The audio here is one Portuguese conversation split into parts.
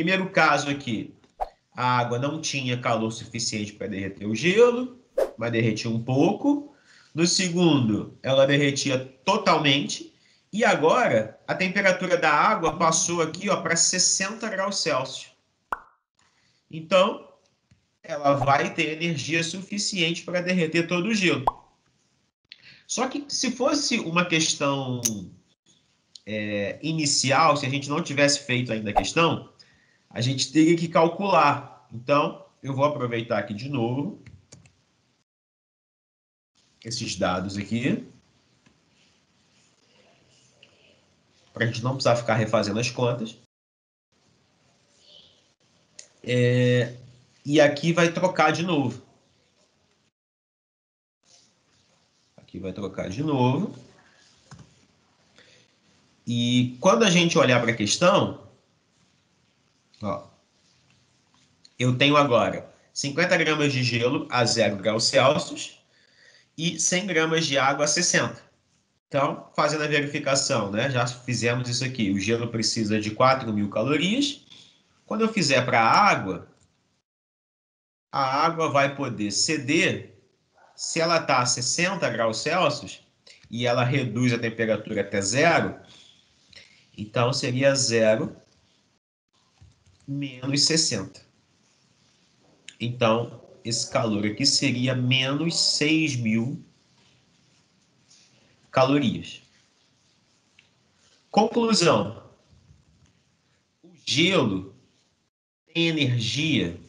primeiro caso aqui, a água não tinha calor suficiente para derreter o gelo, mas derretia um pouco. No segundo, ela derretia totalmente. E agora, a temperatura da água passou aqui para 60 graus Celsius. Então, ela vai ter energia suficiente para derreter todo o gelo. Só que se fosse uma questão inicial, se a gente não tivesse feito ainda a questão, a gente teria que calcular. Então, eu vou aproveitar aqui de novo esses dados aqui, para a gente não precisar ficar refazendo as contas. E aqui vai trocar de novo. Aqui vai trocar de novo. E quando a gente olhar para a questão, eu tenho agora 50 gramas de gelo a 0 graus Celsius e 100 gramas de água a 60. Então, fazendo a verificação, né? Já fizemos isso aqui. O gelo precisa de 4.000 calorias. Quando eu fizer para a água vai poder ceder. Se ela está a 60 graus Celsius e ela reduz a temperatura até 0, então seria 0 menos 60. Então, esse calor aqui seria menos 6.000 calorias. Conclusão. O gelo tem energia,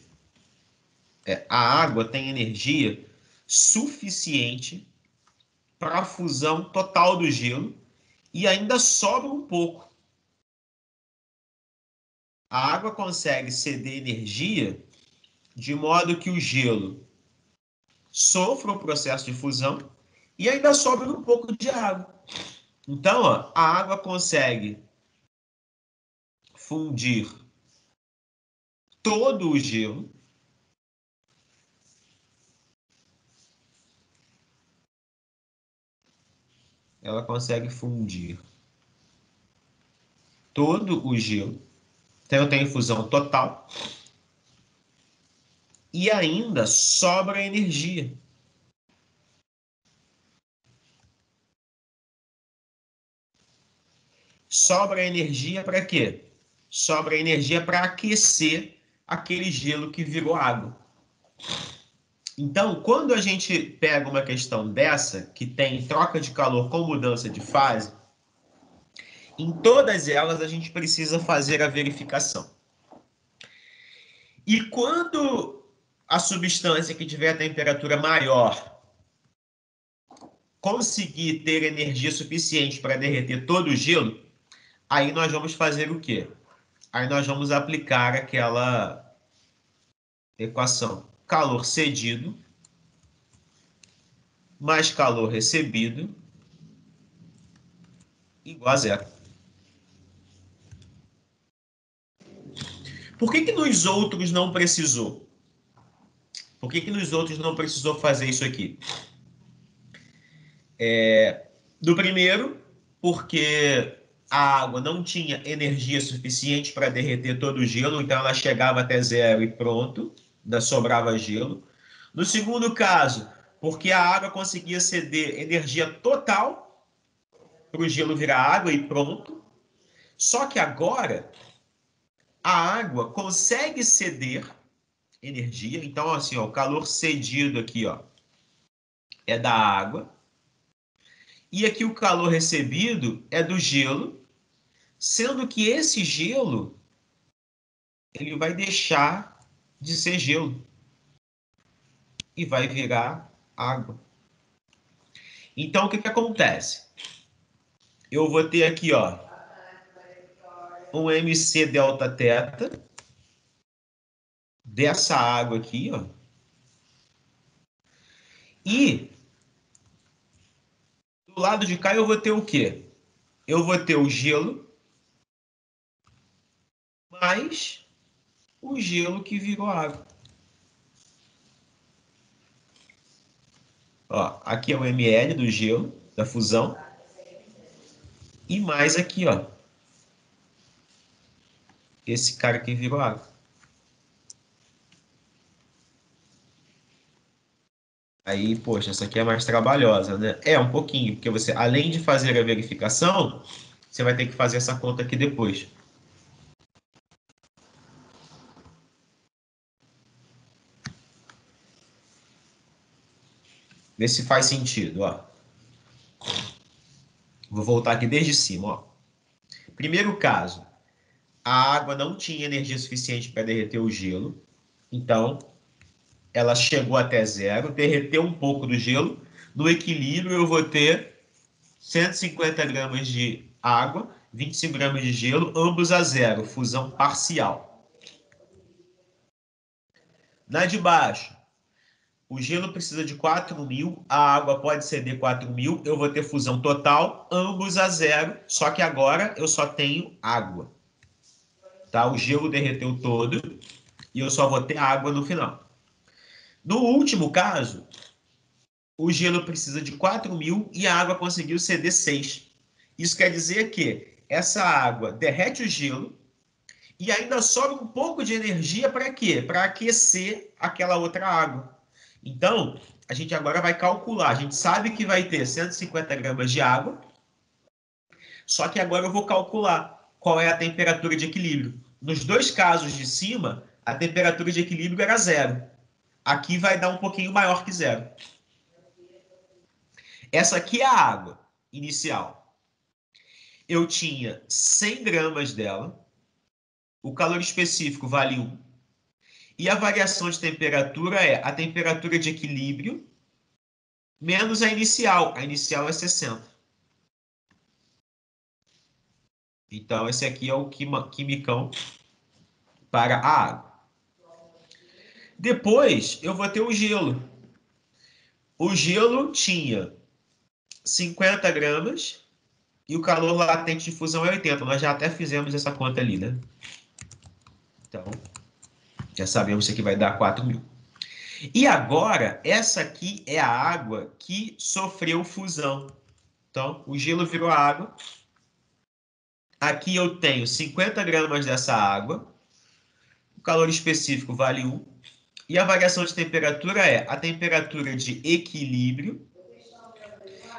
a água tem energia suficiente para a fusão total do gelo e ainda sobra um pouco. A água consegue ceder energia de modo que o gelo sofra o processo de fusão e ainda sobra um pouco de água. Então, a água consegue fundir todo o gelo ela consegue fundir todo o gelo, então eu tenho fusão total e ainda sobra energia. Sobra energia para quê? Sobra energia para aquecer aquele gelo que virou água. Então, quando a gente pega uma questão dessa, que tem troca de calor com mudança de fase, em todas elas a gente precisa fazer a verificação. E quando a substância que tiver a temperatura maior conseguir ter energia suficiente para derreter todo o gelo, aí nós vamos fazer o quê? Aí nós vamos aplicar aquela equação. Calor cedido mais calor recebido igual a 0. Por que nos outros não precisou? Por que nos outros não precisou fazer isso aqui? Do primeiro, porque a água não tinha energia suficiente para derreter todo o gelo, então ela chegava até 0 e pronto, ainda sobrava gelo. No segundo caso, porque a água conseguia ceder energia total para o gelo virar água e pronto. Só que agora a água consegue ceder energia. Então, assim, o calor cedido aqui é da água. E aqui o calor recebido é do gelo, sendo que esse gelo ele vai deixar de ser gelo e vai virar água. Então, o que acontece? Eu vou ter aqui, um MC delta teta dessa água aqui, E do lado de cá eu vou ter o quê? Eu vou ter o gelo mais o gelo que virou água. Aqui é o ml do gelo, da fusão. E mais aqui, esse cara aqui virou água. Aí, poxa, essa aqui é mais trabalhosa, né? É, um pouquinho, porque você, além de fazer a verificação, você vai ter que fazer essa conta aqui depois. Vê se faz sentido, ó. Vou voltar aqui desde cima, ó. Primeiro caso, a água não tinha energia suficiente para derreter o gelo, então ela chegou até zero, derreteu um pouco do gelo. No equilíbrio, eu vou ter 150 gramas de água, 25 gramas de gelo, ambos a zero, fusão parcial. Na de baixo, o gelo precisa de 4.000, a água pode ceder 4.000, eu vou ter fusão total, ambos a zero, só que agora eu só tenho água. Tá? O gelo derreteu todo e eu só vou ter água no final. No último caso, o gelo precisa de 4.000 e a água conseguiu ceder 6. Isso quer dizer que essa água derrete o gelo e ainda sobra um pouco de energia para quê? Para aquecer aquela outra água. Então, a gente agora vai calcular. A gente sabe que vai ter 150 gramas de água, só que agora eu vou calcular qual é a temperatura de equilíbrio. Nos dois casos de cima, a temperatura de equilíbrio era zero. Aqui vai dar um pouquinho maior que zero. Essa aqui é a água inicial. Eu tinha 100 gramas dela, o calor específico vale 1, e a variação de temperatura é a temperatura de equilíbrio menos a inicial. A inicial é 60. Então, esse aqui é o quimicão para a água. Depois, eu vou ter o gelo. O gelo tinha 50 gramas e o calor latente de fusão é 80. Nós já até fizemos essa conta ali, né? Então, já sabemos que aqui vai dar 4.000. E agora, essa aqui é a água que sofreu fusão. Então, o gelo virou água. Aqui eu tenho 50 gramas dessa água. O calor específico vale 1. E a variação de temperatura é a temperatura de equilíbrio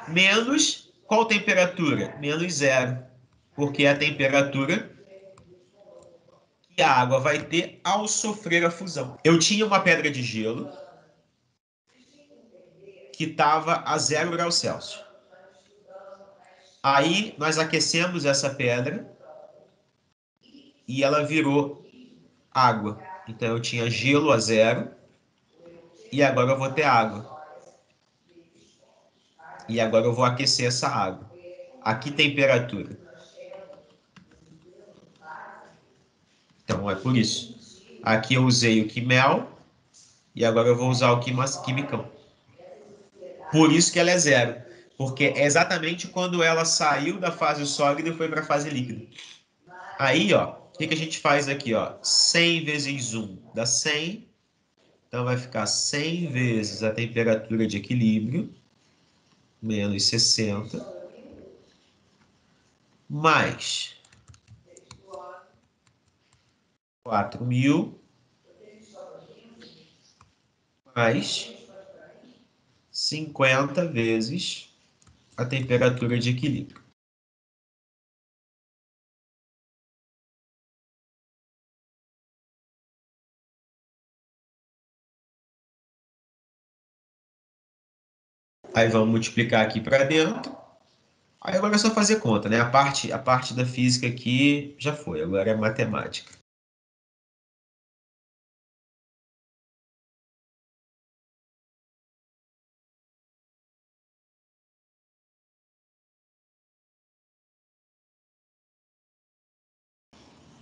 menos qual temperatura? Menos zero. Porque é a temperatura que a água vai ter ao sofrer a fusão. Eu tinha uma pedra de gelo que estava a 0 graus Celsius. Aí nós aquecemos essa pedra e ela virou água. Então eu tinha gelo a 0 e agora eu vou ter água. E agora eu vou aquecer essa água. A que temperatura? Então é por isso. Aqui eu usei o quimel e agora eu vou usar o quimicão. Por isso que ela é 0. Porque é exatamente quando ela saiu da fase sólida e foi para a fase líquida. Aí, ó, o que a gente faz aqui, ó? 100 vezes 1 dá 100. Então vai ficar 100 vezes a temperatura de equilíbrio, menos 60, mais 4.000, mais 50 vezes a temperatura de equilíbrio. Aí vamos multiplicar aqui para dentro. Aí agora é só fazer conta, né? A parte da física aqui já foi, agora é matemática.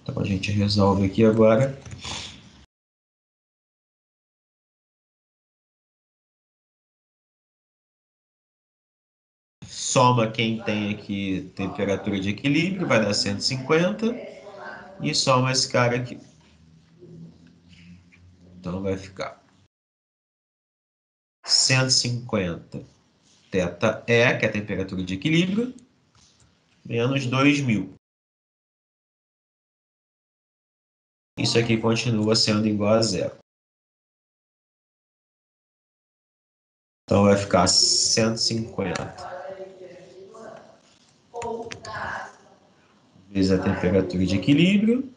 Então a gente resolve aqui agora. Soma quem tem aqui temperatura de equilíbrio, vai dar 150. E soma esse cara aqui. Então vai ficar 150 θe, que é a temperatura de equilíbrio, menos 2.000. Isso aqui continua sendo igual a zero. Então vai ficar 150 vezes a temperatura de equilíbrio.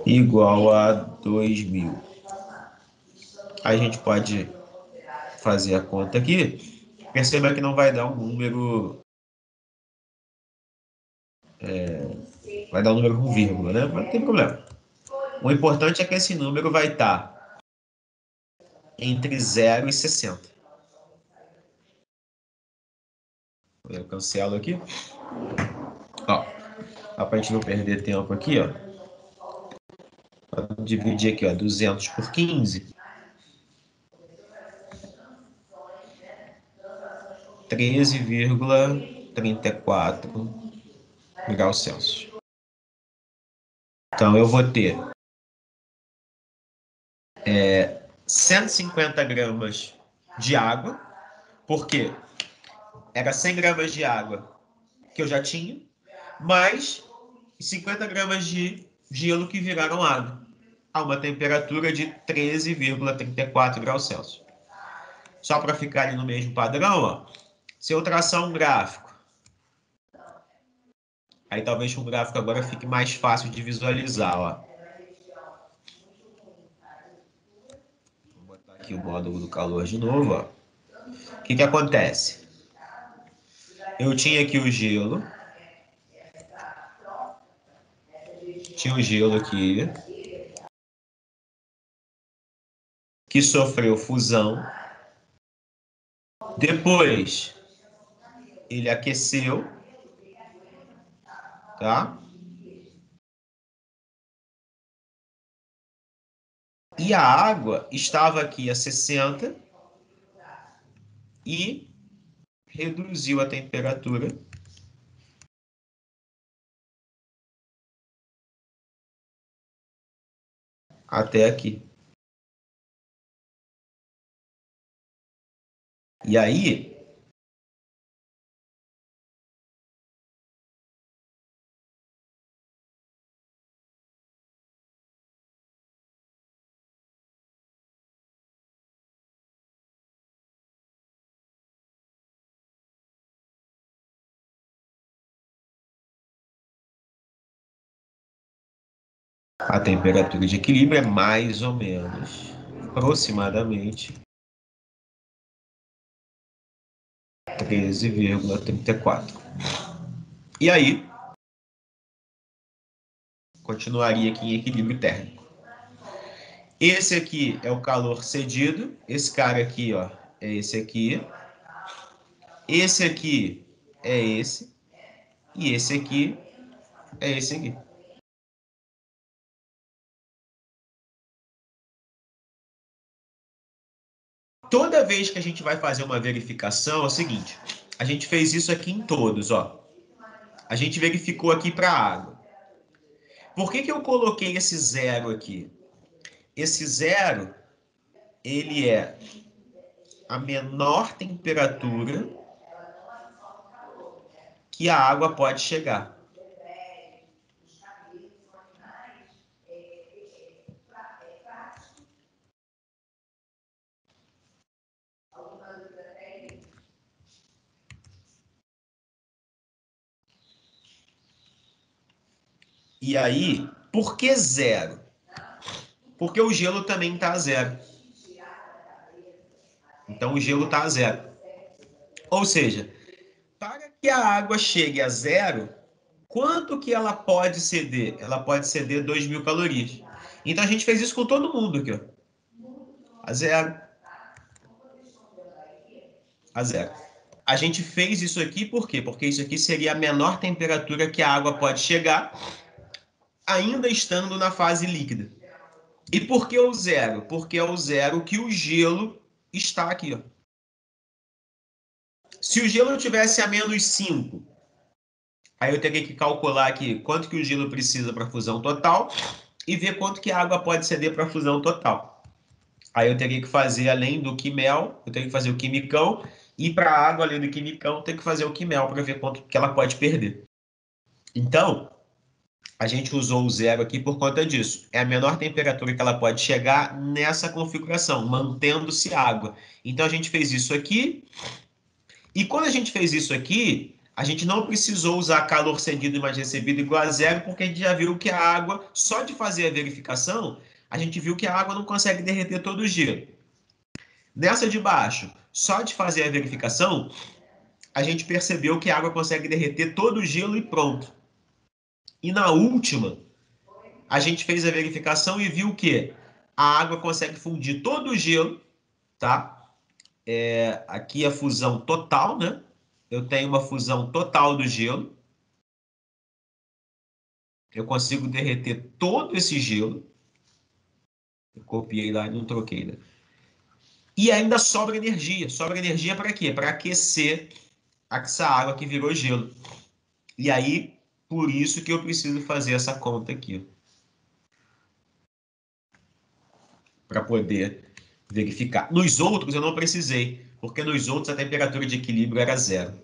Igual a 2000. Aí a gente pode fazer a conta aqui. Perceba que não vai dar um número... vai dar um número com vírgula, né? Mas não tem problema. O importante é que esse número vai estar entre 0 e 60. Eu cancelo aqui. Ó, para a gente não perder tempo aqui, ó. Vou dividir aqui, ó, 200 por 15. 13,34 graus Celsius. Então, eu vou ter 150 gramas de água, porque era 100 gramas de água que eu já tinha, mais 50 gramas de gelo que viraram água, a uma temperatura de 13,34 graus Celsius. Só para ficar ali no mesmo padrão, ó, se eu traçar um gráfico, aí talvez com o gráfico agora fique mais fácil de visualizar, ó. Vou botar aqui o módulo do calor de novo, ó. O que acontece? Eu tinha aqui o gelo. Tinha o gelo aqui. Que sofreu fusão. Depois, ele aqueceu. Tá? E a água estava aqui a 60 e reduziu a temperatura até aqui. E aí, a temperatura de equilíbrio é mais ou menos, aproximadamente, 13,34. E aí, continuaria aqui em equilíbrio térmico. Esse aqui é o calor cedido. Esse cara aqui, ó, é esse aqui. Esse aqui é esse. E esse aqui é esse aqui. Toda vez que a gente vai fazer uma verificação, é o seguinte. A gente fez isso aqui em todos, ó. A gente verificou aqui para a água. Por que eu coloquei esse zero aqui? Esse zero, ele é a menor temperatura que a água pode chegar. E aí, por que zero? Porque o gelo também está a zero. Então, o gelo está a zero. Ou seja, para que a água chegue a zero, quanto que ela pode ceder? Ela pode ceder 2.000 calorias. Então, a gente fez isso com todo mundo aqui, ó. A zero. A zero. A gente fez isso aqui por quê? Porque isso aqui seria a menor temperatura que a água pode chegar, ainda estando na fase líquida. E por que o zero? Porque é o zero que o gelo está aqui, ó. Se o gelo tivesse a menos 5, aí eu teria que calcular aqui quanto que o gelo precisa para a fusão total e ver quanto que a água pode ceder para a fusão total. Aí eu teria que fazer, além do quimel, eu teria que fazer o quimicão, e para a água, além do quimicão, eu tenho que fazer o quimel para ver quanto que ela pode perder. Então, a gente usou o zero aqui por conta disso. É a menor temperatura que ela pode chegar nessa configuração, mantendo-se água. Então, a gente fez isso aqui, e quando a gente fez isso aqui, a gente não precisou usar calor cedido mais recebido igual a zero, porque a gente já viu que a água, só de fazer a verificação, a gente viu que a água não consegue derreter todo o gelo. Nessa de baixo, só de fazer a verificação, a gente percebeu que a água consegue derreter todo o gelo e pronto. E na última, a gente fez a verificação e viu que a água consegue fundir todo o gelo, tá? Aqui a fusão total, né? Eu tenho uma fusão total do gelo. Eu consigo derreter todo esse gelo. Eu copiei lá e não troquei, né? E ainda sobra energia. Sobra energia para quê? Para aquecer essa água que virou gelo. E aí, por isso que eu preciso fazer essa conta aqui, para poder verificar. Nos outros eu não precisei, porque nos outros a temperatura de equilíbrio era zero.